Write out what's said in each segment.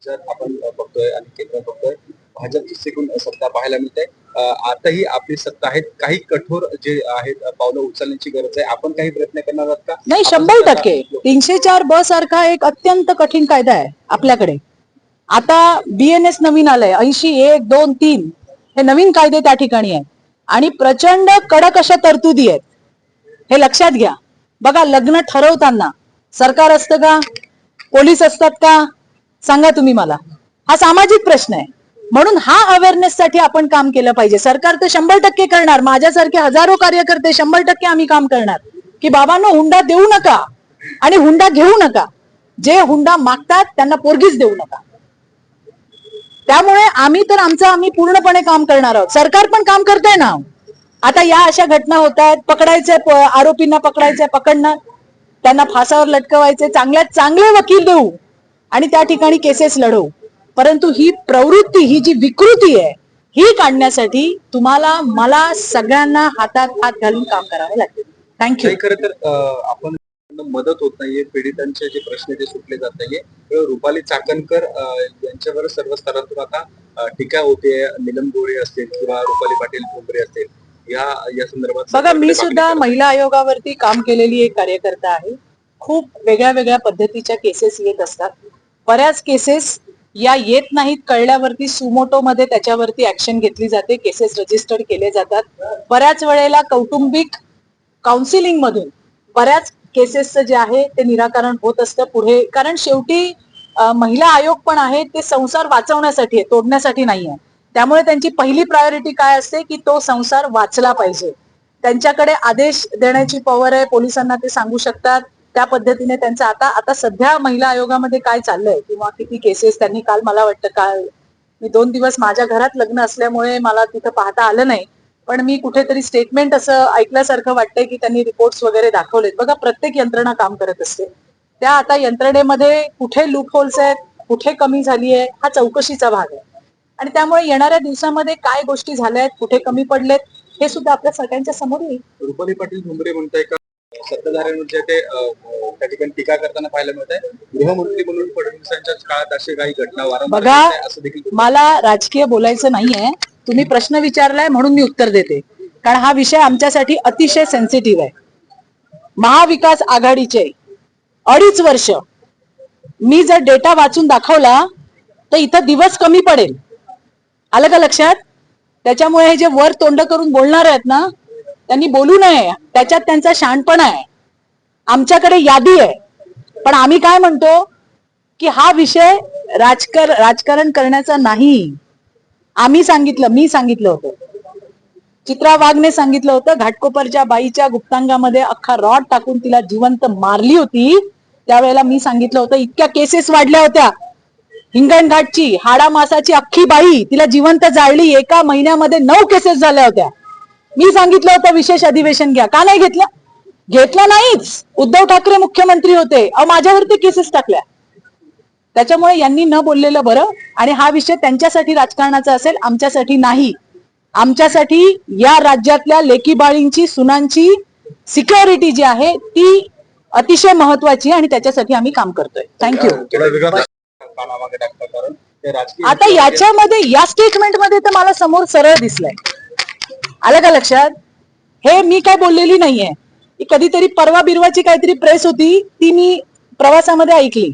जर आपण बघतोय आणि केंद्र बघतोय भाजपची सिकून सत्ता पाहायला मिळते. आताही आपली सत्ता आहे, काही कठोर जे आहेत पावलं उचलण्याची गरज आहे. आपण काही प्रयत्न करणार आहात का? नाही, 100%. 304B सारखा एक अत्यंत कठीण कायदा आहे आपल्याकडे. आता BNS नवीन आलंय, 80(1), 2, 3 हे नवीन कायदे त्या ठिकाणी आहेत आणि प्रचंड कडक अशा तरतुदी आहेत. हे लक्षात घ्या. बघा, लग्न ठरवताना सरकार असतं का, पोलीस असतात का, सांगा तुम्ही मला. हा सामाजिक प्रश्न आहे. म्हणून हा अवेअरनेस साठी आपण काम केलं पाहिजे. सरकार तर 100% करणार, माझ्यासारखे हजारो कार्यकर्ते 100% आम्ही काम करणार की बाबांनो, हुंडा देऊ नका आणि हुंडा घेऊ नका. जे हुंडा मागतात त्यांना पोरगीच देऊ नका. त्यामुळे आम्ही पूर्णपणे काम करणार आहोत. सरकार पण काम करतंय ना. आता या अशा घटना होत आहेत, पकडायचे, आरोपींना पकडायचे, पकडणं, त्यांना फासावर लटकवायचे, चांगल्यात चांगले वकील देऊ आणि त्या ठिकाणी केसेस लढवू. परंतु ही प्रवृत्ती, ही जी विकृती आहे, ही काढण्यासाठी तुम्हाला, मला, सगळ्यांना हातात हात घालून काम करावे लागेल. थँक्यू. खरं तर आपण मदत होत नाहीये, पीडितांचे जे प्रश्न ते सुटले जात नाहीये. रुपाली चाकणकर यांच्यावर सर्व स्तरातून आता टीका होते. नीलम गोरे असतील किंवा रुपाली पाटील ठोंबरे असतील, या संदर्भात बघा, मी सुद्धा महिला आयोगावरती काम केलेली एक कार्यकर्ता आहे. खूप वेगळ्या वेगळ्या पद्धतीच्या केसेस येत असतात. बऱ्याच केसेस या येत नाहीत कळल्यावरती सुमोटो मध्ये त्याच्यावरती ऍक्शन घेतली जाते, केसेस रजिस्टर्ड केले जातात. बऱ्याच वेळेला कौटुंबिक काउन्सिलिंग मधून बऱ्याच केसेसचं जे आहे ते निराकरण होत असतं पुढे. कारण शेवटी महिला आयोग पण आहे ते संसार वाचवण्यासाठी आहे, तोडण्यासाठी नाही आहे. त्यामुळे त्यांची पहिली प्रायोरिटी काय असते की तो संसार वाचला पाहिजे. त्यांच्याकडे आदेश देण्याची पॉवर आहे, पोलिसांना ते सांगू शकतात. त्या पद्धतीने त्यांचं आता सध्या महिला आयोगामध्ये काय चाललंय किंवा किती केसेस त्यांनी, काल मला वाटतं काल मी 2 दिवस माझ्या घरात लग्न असल्यामुळे मला तिथं पाहता आलं नाही, पण मी कुठेतरी स्टेटमेंट असं ऐकल्यासारखं वाटतंय की त्यांनी रिपोर्ट्स वगैरे दाखवलेत. बघा, प्रत्येक यंत्रणा काम करत असते. त्या आता यंत्रणेमध्ये कुठे लूप होल्स आहेत, कुठे कमी झाली आहे, हा चौकशीचा भाग आहे. आणि त्यामुळे येणाऱ्या दिवसामध्ये काय गोष्टी झाल्या आहेत, कुठे कमी पडलेत, हे सुद्धा आपल्या सगळ्यांच्या समोर येईल. रुपाली पाटील ठोंबरे म्हणताय का सत्ताधाऱ्यांवर ते त्या ठिकाणी टीका करताना पाहायला मिळत आहे. गृहमंत्री म्हणून फडणवीसांच्या काळात अशी काही घटना वारंवार बघा, असं देखील मला राजकीय बोलायचं नाहीये. तुम्ही प्रश्न विचारलाय म्हणून मी उत्तर देते, कारण हा विषय आमच्यासाठी अतिशय सेन्सिटिव्ह आहे. महाविकास आघाडीचे 2.5 वर्ष मी जर डेटा वाचून दाखवला तर इथं दिवस कमी पडेल. आलं का लक्षात? त्याच्यामुळे हे जे वर तोंड करून बोलणार आहेत ना, त्यांनी बोलू नये. त्याच्यात त्यांचा शहाणपणा आहे. आमच्याकडे यादी आहे, पण आम्ही काय म्हणतो की हा विषय राजकारण करण्याचा नाही. मी सांगितलं होतं, चित्रा वाघने सांगितलं होतं, घाटकोपरच्या बाईच्या गुप्तांगामध्ये अख्खा रॉड टाकून तिला जिवंत मारली होती. त्यावेळेला मी सांगितलं होतं, इतक्या केसेस वाढल्या होत्या. हिंगणघाटची हाडा मासाची अख्खी बाई तिला जिवंत जाळली. एका महिन्यामध्ये 9 केसेस झाल्या होत्या. मी सांगितलं होतं विशेष अधिवेशन घ्या. का नाही घेतलं नाहीच. उद्धव ठाकरे मुख्यमंत्री होते, माझ्यावरती केसेस टाकल्या. त्याच्यामुळे यांनी न बोललेलं बरं. आणि हा विषय त्यांच्यासाठी राजकारणाचा असेल, आमच्यासाठी नाही. आमच्यासाठी या राज्यातल्या लेकी बाळींची, सुनांची सिक्युरिटी जी आहे ती अतिशय महत्वाची आणि त्याच्यासाठी आम्ही काम करतोय. थँक्यू. आता याच्यामध्ये, या स्टेटमेंटमध्ये तर मला समोर सरळ दिसलंय. आलं का लक्षात? हे मी काय बोललेली नाहीये. कधीतरी परवा बिरवाची काहीतरी प्रेस होती, ती मी प्रवासामध्ये ऐकली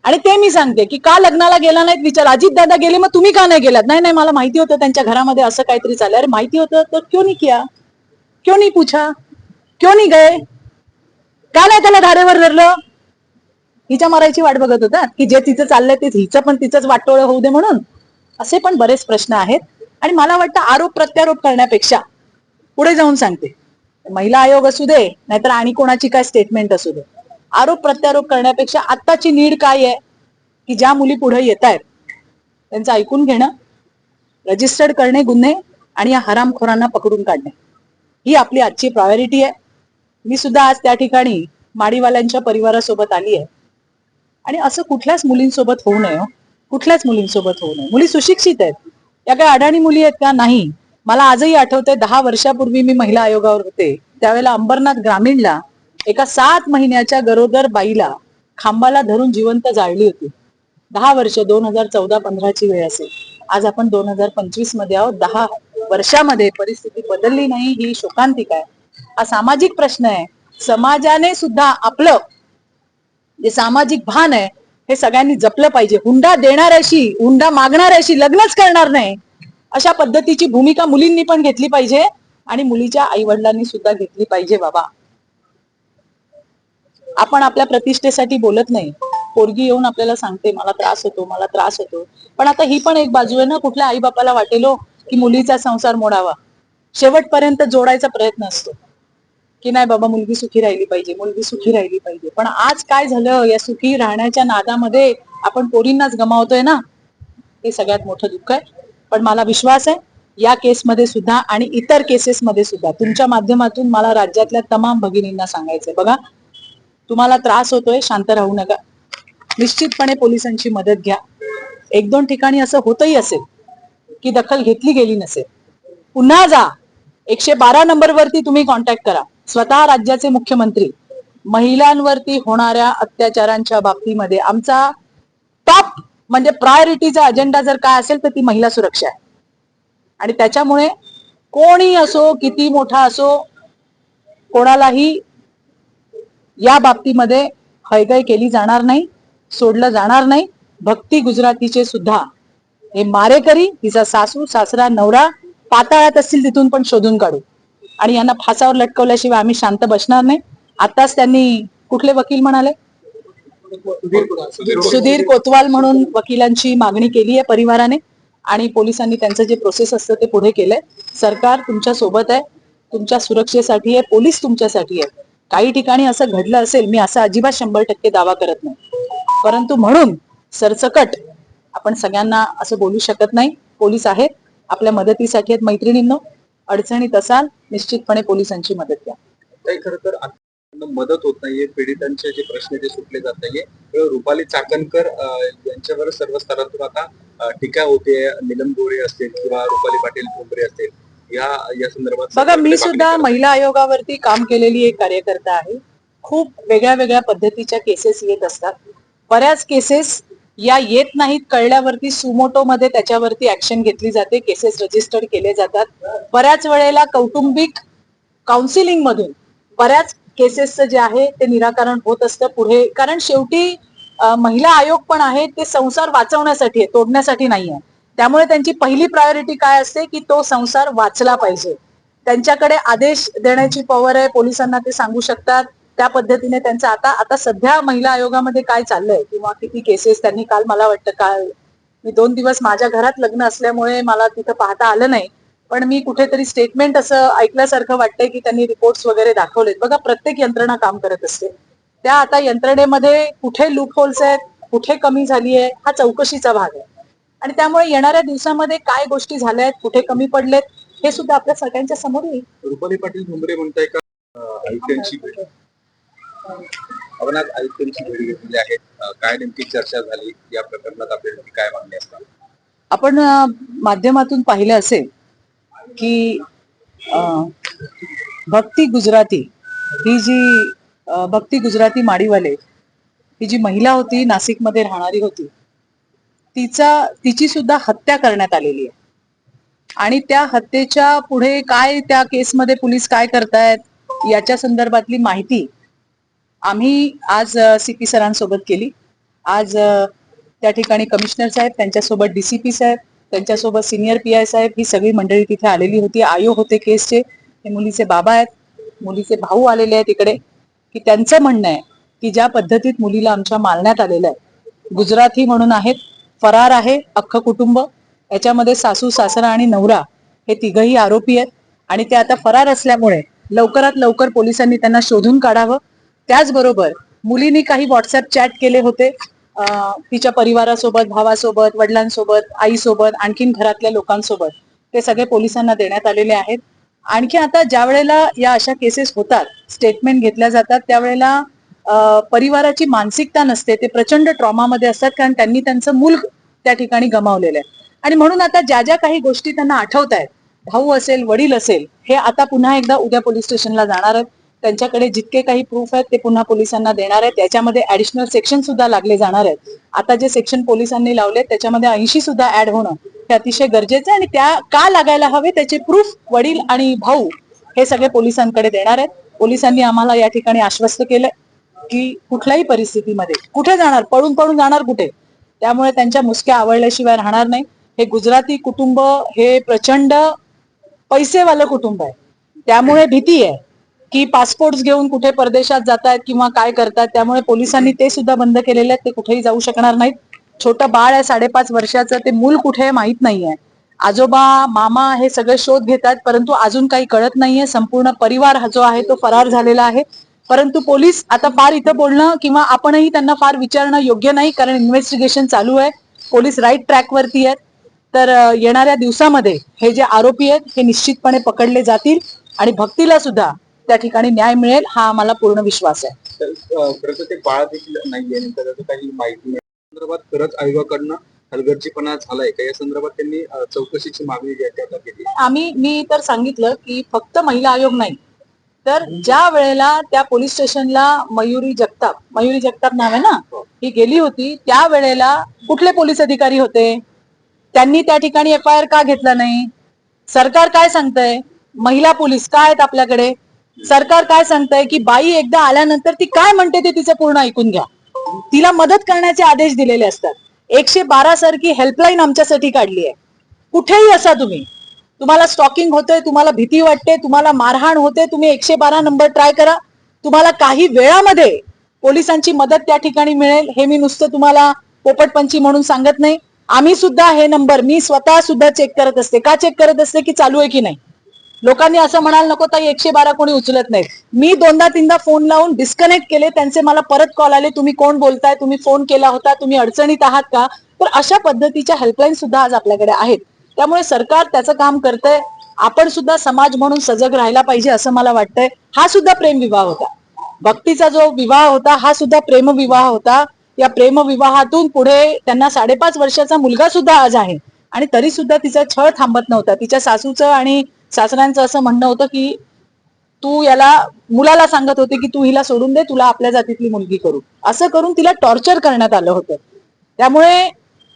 आणि ते मी सांगते की का लग्नाला गेला नाहीत विचार. अजित दादा गेले, मग तुम्ही का नाही गेलात? नाही, मला माहिती होतं त्यांच्या घरामध्ये असं काहीतरी चाललंय. अरे माहिती होतं तर क्यों नहीं किया, क्यों नहीं पूछा, क्यों नहीं गए, का नाही त्याला धारेवर धरलं? हिच्या मारायची वाट बघत होता की जे तिचं चाललंय ते हिचं पण तिचंच वाटोळं होऊ दे म्हणून. असे पण बरेच प्रश्न आहेत. आणि मला वाटतं आरोप प्रत्यारोप करण्यापेक्षा, पुढे जाऊन सांगते, महिला आयोग असू दे नाहीतर आणि कोणाची काय स्टेटमेंट असू दे, आरोप प्रत्यारोप करण्यापेक्षा आत्ताची नीड काय आहे की ज्या मुली पुढे येत आहेत त्यांचं ऐकून घेणं, रजिस्टर्ड करणे गुन्हे आणि या हरामखोरांना पकडून काढणे, ही आपली आजची प्रायोरिटी आहे. मी सुद्धा आज त्या ठिकाणी माडीवाल्यांच्या परिवारासोबत आली आहे. आणि असं कुठल्याच मुलींसोबत होऊ नये, कुठल्याच मुलींसोबत होऊ नये. मुली सुशिक्षित आहेत, या काही अडाणी मुली आहेत का? नाही. मला आजही आठवतंय, 10 वर्षापूर्वी मी महिला आयोगावर होते, त्यावेळेला अंबरनाथ ग्रामीणला एका 7 महिन्याच्या गरोदर बाईला खांबाला धरून जिवंत जाळली होती. 10 वर्ष 2014-15 वेळ असेल. आज आपण 2025 मध्ये आहोत. 10 वर्षामध्ये परिस्थिती बदलली नाही ही शोकांतिका आहे. हा सामाजिक प्रश्न आहे. समाजाने सुद्धा आपलं जे सामाजिक भान आहे हे सगळ्यांनी जपलं पाहिजे. हुंडा देणाऱ्याशी, हुंडा मागणाऱ्याशी लग्नच करणार नाही अशा पद्धतीची भूमिका मुलींनी पण घेतली पाहिजे आणि मुलीच्या आई वडिलांनी सुद्धा घेतली पाहिजे. बाबा, आपण आपल्या प्रतिष्ठेसाठी बोलत नाही. पोरगी येऊन आपल्याला सांगते मला त्रास होतो, मला त्रास होतो. पण आता ही पण एक बाजू आहे ना. कुठल्या आई बापाला वाटेल की मुलीचा संसार मोडावा, शेवटपर्यंत जोडायचा प्रयत्न असतो की नाही बाबा मुलगी सुखी राहिली पाहिजे, मुलगी सुखी राहिली पाहिजे. पण आज काय झालं, या सुखी राहण्याच्या नादामध्ये आपण पोरींनाच गमावतोय ना. हे सगळ्यात मोठं दुःख आहे. पण मला विश्वास आहे या केसमध्ये सुद्धा आणि इतर केसेसमध्ये सुद्धा तुमच्या माध्यमातून मला राज्यातल्या तमाम भगिनींना सांगायचंय, बघा तुम्हाला त्रास होतोय, शांत राहू नका. निश्चितपणे पोलिसांची मदत घ्या. 1-2 ठिकाणी असं होतही असेल की दखल घेतली गेली नसेल, पुन्हा जा 112 नंबर वरती तुम्ही कॉन्टॅक्ट करा. स्वतः राज्याचे मुख्यमंत्री महिलांवरती होणाऱ्या अत्याचारांच्या बाबतीमध्ये आमचा टॉप म्हणजे प्रायोरिटीचा अजेंडा जर काय असेल तर ती महिला सुरक्षा आहे. आणि त्याच्यामुळे कोणी असो, किती मोठा असो, कोणालाही या बाबतीमध्ये हयगय केली जाणार नाही, सोडलं जाणार नाही. भक्ती गुजरातीचे सुद्धा हे मारेकरी, तिचा सासू सासरा नवरा पाताळात असतील तिथून पण शोधून काढू आणि यांना फासावर लटकवल्याशिवाय आम्ही शांत बसणार नाही. आताच त्यांनी कुठले वकील म्हणाले, सुधीर कोतवाल म्हणून वकिलांची मागणी केली आहे परिवाराने आणि पोलिसांनी त्यांचं जे प्रोसेस असतं ते पुढे केलंय. सरकार तुमच्या सोबत आहे, तुमच्या सुरक्षेसाठी आहे, पोलीस तुमच्यासाठी आहे. काही ठिकाणी असं घडलं असेल, मी असं अजिबात 100% दावा करत नाही, परंतु म्हणून सरसकट आपण सगळ्यांना असं बोलू शकत नाही. पोलीस आहेत, आपल्या मदतीसाठी आहेत. मैत्रिणींनो, अडचणीत असाल निश्चितपणे पोलिसांची मदत घ्या. खरं तर मदत होत नाहीये, पीडितांचे जे प्रश्न ते सुटले जात नाहीये. रुपाली चाकणकर यांच्यावर सर्व स्तरातून आता टीका होते. नीलम गोरे असतील किंवा रुपाली पाटील ठोंबरे असतील, या संदर्भात बघा, मी सुद्धा महिला आयोगावरती काम केलेली एक कार्यकर्ता आहे. खूप वेगळ्या वेगळ्या पद्धतीच्या केसेस येत असतात. बऱ्याच केसेस या येत नाहीत कळल्यावरती सुमोटो मध्ये त्याच्यावरती ऍक्शन घेतली जाते, केसेस रजिस्टर्ड केले जातात. बऱ्याच वेळेला कौटुंबिक काउन्सिलिंग मधून बऱ्याच केसेसचं जे आहे ते निराकरण होत असतं पुढे. कारण शेवटी महिला आयोग पण आहे ते संसार वाचवण्यासाठी आहे, तोडण्यासाठी नाही आहे. त्यामुळे त्यांची पहिली प्रायोरिटी काय असते की तो संसार वाचला पाहिजे. त्यांच्याकडे आदेश देण्याची पॉवर आहे, पोलिसांना ते सांगू शकतात. त्या पद्धतीने त्यांचं आता सध्या महिला आयोगामध्ये काय चाललंय किंवा किती केसेस त्यांनी काल, मला वाटतं काल मी 2 दिवस माझ्या घरात लग्न असल्यामुळे मला तिथं पाहता आलं नाही, पण मी कुठेतरी स्टेटमेंट असं ऐकल्यासारखं वाटतंय की त्यांनी रिपोर्ट्स वगैरे दाखवलेत. बघा, प्रत्येक यंत्रणा काम करत असते. त्या आता यंत्रणेमध्ये कुठे लूप होल्स आहेत, कुठे कमी झाली आहे, हा चौकशीचा भाग आहे. आणि त्यामुळे येणाऱ्या दिवसामध्ये काय गोष्टी झाल्या आहेत, कुठे कमी पडलेत, हे सुद्धा आपल्या सगळ्यांच्या समोर येईल. रुपाली पाटील ठोंबरे म्हणताय का आयुक्तांची भेट, आपण आज आयुक्तांची भेट घेतलेली आहे, काय नेमकी चर्चा झाली या प्रकरणात, आपल्याला काय मागणी असतात? आपण माध्यमातून पाहिलं असेल की भक्ती गुजराती ही जी भक्ती गुजराती माडीवाले ही जी महिला होती, नाशिकमध्ये राहणारी होती, तिची सुद्धा हत्या करण्यात आलेली आहे. आणि त्या हत्येच्या पुढे काय त्या केसमध्ये पोलीस काय करतायत याच्या संदर्भातली माहिती आम्ही आज सीपी सरांसोबत केली. आज त्या ठिकाणी कमिशनर साहेब, त्यांच्यासोबत डीसीपी साहेब, त्यांच्यासोबत सिनियर PI साहेब, ही सगळी मंडळी तिथे आलेली होती. आयो होते केसचे, हे मुलीचे बाबा आहेत, मुलीचे भाऊ आलेले आहेत इकडे. की त्यांचं म्हणणं आहे की ज्या पद्धतीत मुलीला आमच्या मारण्यात आलेलं आहे, गुजराती म्हणून आहेत, फरार आहे अख्खं कुटुंब, याच्यामध्ये सासू सासरा आणि नवरा हे तिघही आरोपी आहेत आणि ते आता फरार असल्यामुळे लवकरात लवकर पोलिसांनी त्यांना शोधून काढावं. त्याचबरोबर मुलीने काही व्हॉट्सअप चॅट केले होते तिच्या परिवारासोबत, भावासोबत, वडिलांसोबत, आईसोबत, आणखीन घरातल्या लोकांसोबत, ते सगळे पोलिसांना देण्यात आलेले आहेत. आणखी आता ज्या वेळेला या अशा केसेस होतात, स्टेटमेंट घेतल्या जातात, त्यावेळेला परिवाराची मानसिकता नसते, ते प्रचंड ट्रॉमामध्ये असतात, कारण त्यांनी त्यांचं मूल त्या ठिकाणी गमावलेलं आहे. आणि म्हणून आता ज्या ज्या काही गोष्टी त्यांना आठवत आहेत, भाऊ असेल, वडील असेल, हे आता पुन्हा एकदा उद्या पोलीस स्टेशनला जाणार आहेत. त्यांच्याकडे जितके काही प्रूफ आहेत ते पुन्हा पोलिसांना देणार आहेत. त्याच्यामध्ये ऍडिशनल सेक्शन सुद्धा लागले जाणार आहेत. आता जे सेक्शन पोलिसांनी लावले त्याच्यामध्ये 80 सुद्धा ऍड होणं हे अतिशय गरजेचं आहे आणि त्या का लागायला हवे त्याचे प्रूफ वडील आणि भाऊ हे सगळे पोलिसांकडे देणार आहेत. पोलिसांनी आम्हाला या ठिकाणी आश्वस्त केलं की कुठल्याही परिस्थितीमध्ये कुठे जाणार, पळून पळून जाणार कुठे, त्यामुळे त्यांच्या मुसक्या आवळल्याशिवाय राहणार नाही. हे गुजराती कुटुंब हे प्रचंड पैसेवालं कुटुंब आहे, त्यामुळे भीती आहे की पासपोर्ट घेऊन कुठे परदेशात जातात किंवा काय करतात. त्यामुळे पोलिसांनी ते सुद्धा बंद केलेले आहेत. ते कुठेही जाऊ शकणार नाहीत. छोटं बाळ आहे 5.5 वर्षाचं, ते मूल कुठे आहे माहित नाहीये. आजोबा मामा हे सगळे शोध घेतात परंतु अजून काही कळत नाहीये. संपूर्ण परिवार हा जो आहे तो फरार झालेला आहे. परंतु पोलीस आता फार इथं बोलणं किंवा आपणही त्यांना फार विचारणं योग्य नाही, कारण इन्व्हेस्टिगेशन चालू आहे. पोलीस राईट ट्रॅक वरती आहेत. तर येणाऱ्या दिवसामध्ये हे जे आरोपी आहेत हे निश्चितपणे पकडले जातील आणि भक्तीला सुद्धा त्या ठिकाणी न्याय मिळेल हा आम्हाला पूर्ण विश्वास आहे. तर खरं तर ते बाळ देखील नाहीये, त्याचं काही माहिती नाही. संदर्भात खरंच आयोगाकडनं हलगर्जीपणा झालाय का या संदर्भात त्यांनी चौकशीची मागणी जी आहे ती आता केली. मी तर सांगितलं की फक्त महिला आयोग नाही, तर ज्या वेळेला त्या पोलीस स्टेशनला मयुरी जगताप नाव आहे ना, ही गेली होती, त्या वेळेला कुठले पोलीस अधिकारी होते? त्यांनी त्या ठिकाणी FIR का घेतला नाही? सरकार काय सांगतंय? महिला पोलीस काय आहेत आपल्याकडे? सरकार काय सांगतंय की बाई एकदा आल्यानंतर ती काय म्हणते ते तिचं पूर्ण ऐकून घ्या. तिला मदत करण्याचे आदेश दिलेले असतात. 112 सारखी हेल्पलाईन आमच्यासाठी काढली आहे. कुठेही असा तुम्हाला स्टॉकिंग होते, तुम्हाला भीती वाटते, तुम्हाला मारहाण होते, तुम्ही 112 नंबर ट्राय करा. तुम्हाला काही वेळामध्ये पोलिसांची मदत त्या ठिकाणी मिळेल. हे मी नुसतं तुम्हाला पोपटपंची म्हणून सांगत नाही. आम्ही सुद्धा हे नंबर मी स्वतः सुद्धा चेक करत असते. का चेक करत असते? की चालू आहे की नाही. लोकांनी असं म्हणाल नको ताई 112 कोणी उचलत नाही. मी 2दा-3दा फोन लावून डिस्कनेक्ट केले. त्यांचे मला परत कॉल आले, तुम्ही कोण बोलताय, तुम्ही फोन केला होता, तुम्ही अडचणीत आहात का? तर अशा पद्धतीच्या हेल्पलाईन सुद्धा आज आपल्याकडे आहेत. त्यामुळे सरकार त्याचं काम करतंय. आपण सुद्धा समाज म्हणून सजग राहायला पाहिजे असं मला वाटतंय. हा सुद्धा प्रेमविवाह होता. भक्तीचा जो विवाह होता हा सुद्धा प्रेमविवाह होता. या प्रेमविवाहातून पुढे त्यांना 5.5 वर्षाचा मुलगा सुद्धा आज आहे आणि तरी सुद्धा तिचा छळ थांबत नव्हता. तिच्या सासूचं आणि सासऱ्यांचं असं म्हणणं होतं की तू मुलाला सांगत होते की तू हिला सोडून दे, तुला आपल्या जातीतली मुलगी करू, असं करून तिला टॉर्चर करण्यात आलं होतं. त्यामुळे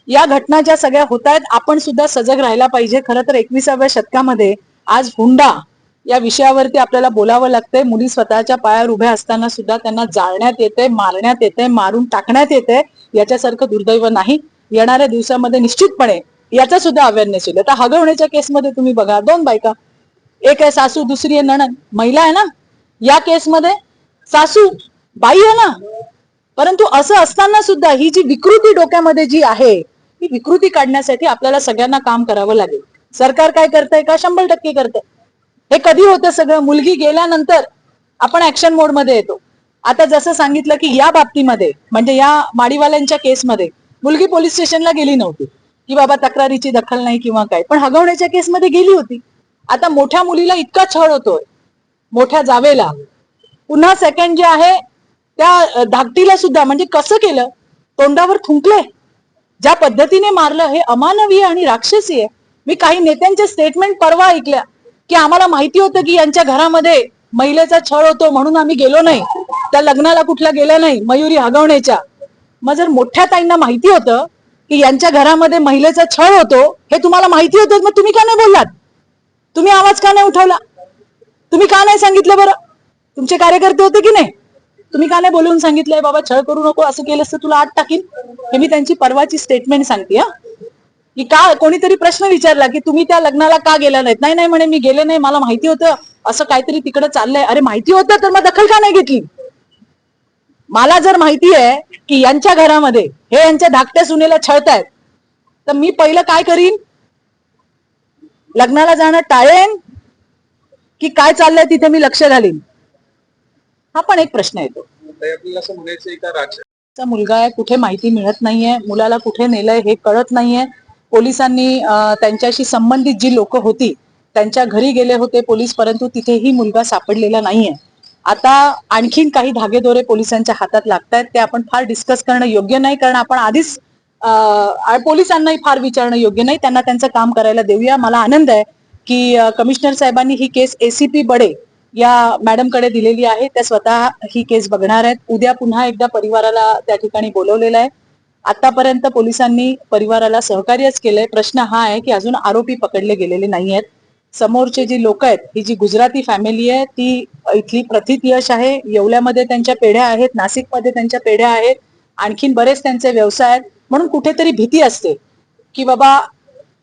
या घटना ज्या सगळ्या होत आहेत आपण सुद्धा सजग राहायला पाहिजे. खरं तर 21व्या शतकामध्ये आज हुंडा या विषयावरती आपल्याला बोलावं लागतंय. मुली स्वतःच्या पायावर उभ्या असताना सुद्धा त्यांना जाळण्यात येते, मारण्यात येते, मारून टाकण्यात येते. याच्यासारखं दुर्दैव नाही. येणाऱ्या दिवसामध्ये निश्चितपणे याचा सुद्धा अवेअरनेस होईल. आता हगवण्याच्या केसमध्ये तुम्ही बघा, 2 बायका, एक आहे सासू, दुसरी आहे नणंद, महिला आहे ना. या केसमध्ये सासू बाई आहे ना. परंतु असं असताना सुद्धा ही जी विकृती डोक्यामध्ये जी आहे ही विकृती काढण्यासाठी आपल्याला सगळ्यांना काम करावं लागेल. सरकार काय करतंय का? 100% करतंय. हे कधी होतं सगळं? मुलगी गेल्यानंतर आपण ऍक्शन मोड मध्ये येतो. आता जसं सांगितलं की या बाबतीमध्ये म्हणजे या माडीवाल्यांच्या केसमध्ये मुलगी पोलीस स्टेशनला गेली नव्हती की बाबा तक्रारीची दखल नाही किंवा काय, पण हगवण्याच्या केसमध्ये गेली होती. आता मोठ्या मुलीला इतका छळ होतोय, मोठ्या जावेला, पुन्हा सेकंड जे आहे त्या धाकटीला सुद्धा, म्हणजे कसं केलं? तोंडावर थुंकले, ज्या पद्धतीने मारलं हे अमानवीय आणि राक्षसी आहे. मी काही नेत्यांचे स्टेटमेंट परवा ऐकल्या की आम्हाला माहिती होतं की यांच्या घरामध्ये महिलेचा छळ होतो म्हणून आम्ही गेलो नाही, त्या लग्नाला कुठला गेला नाही मयुरी हगवण्याच्या. मग जर मोठ्या ताईंना माहिती होतं की यांच्या घरामध्ये महिलेचा छळ होतो, हे तुम्हाला माहिती होतं, मग तुम्ही का नाही बोललात? तुम्ही आवाज का नाही उठवला? तुम्ही का नाही सांगितलं बरं? तुमचे कार्यकर्ते होते की नाही? तुम्ही का नाही बोलून सांगितलंय बाबा छळ करू नको, असं केलं असतं तुला आत टाकीन? हे मी त्यांची परवाची स्टेटमेंट सांगते. की का कोणीतरी प्रश्न विचारला की तुम्ही त्या लग्नाला का गेला नाहीत? नाही नाही म्हणे मी गेले नाही, मला माहिती होतं असं काहीतरी तिकडे चाललंय. अरे माहिती होतं तर मग दखल का नाही घेतली? मला जर माहिती आहे की यांच्या घरामध्ये हे यांच्या धाकट्या सुनेला छळतायत तर मी पहिलं काय करीन? लग्नाला जाणं टाळेन की काय चाललंय तिथे मी लक्ष घालीन? हा पण एक प्रश्न येतो. आपल्याला असं म्हणायचंय का राक्षस मुलगा आहे, कुठे माहिती मिळत नाहीये, मुलाला कुठे नेलंय हे कळत नाहीये. पोलिसांनी त्यांच्याशी संबंधित जी लोक होती त्यांच्या घरी गेले होते पोलीस, परंतु तिथेही मुलगा सापडलेला नाहीये. आता आणखीन काही धागेदोरे पोलिसांच्या हातात लागतायत, ते आपण फार डिस्कस करणं योग्य नाही, कारण आपण आधीच पोलिसांनाही फार विचारणं योग्य नाही. त्यांना त्यांचं काम करायला देऊया. मला आनंद आहे की कमिशनर साहेबांनी ही केस ACP बडे या मॅडमकडे दिलेली आहे. त्या स्वतः ही केस बघणार आहेत. उद्या पुन्हा एकदा परिवाराला त्या ठिकाणी बोलवलेलं आहे. आतापर्यंत पोलिसांनी परिवाराला सहकार्यच केलंय. प्रश्न हा आहे की अजून आरोपी पकडले गेलेले नाही आहेत. समोरचे जी लोक आहेत, ही जी गुजराती फॅमिली आहे, ती इथली प्रथित यश आहे. येवल्यामध्ये त्यांच्या पेढ्या आहेत, नाशिकमध्ये त्यांच्या पेढ्या आहेत, आणखीन बरेच त्यांचे व्यवसाय आहेत. म्हणून कुठेतरी भीती असते की बाबा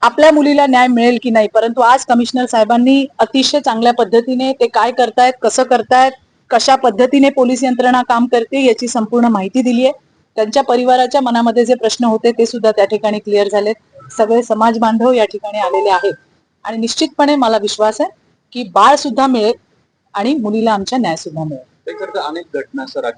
आपल्या मुलीला न्याय मिळेल की नाही. परंतु आज कमिशनर साहेबांनी अतिशय चांगल्या पद्धतीने ते काय करतायत, कसं करतायत, कशा पद्धतीने पोलीस यंत्रणा काम करते याची संपूर्ण माहिती दिली आहे. त्यांच्या परिवाराच्या मनामध्ये जे प्रश्न होते ते सुद्धा त्या ठिकाणी क्लिअर झालेत. सगळे समाज बांधव या ठिकाणी आलेले आहेत आणि निश्चितपणे मला विश्वास आहे की बाळ सुद्धा मिळेल आणि मुलीला आमच्या न्याय सुद्धा मिळेल. ते करता अनेक घटना सर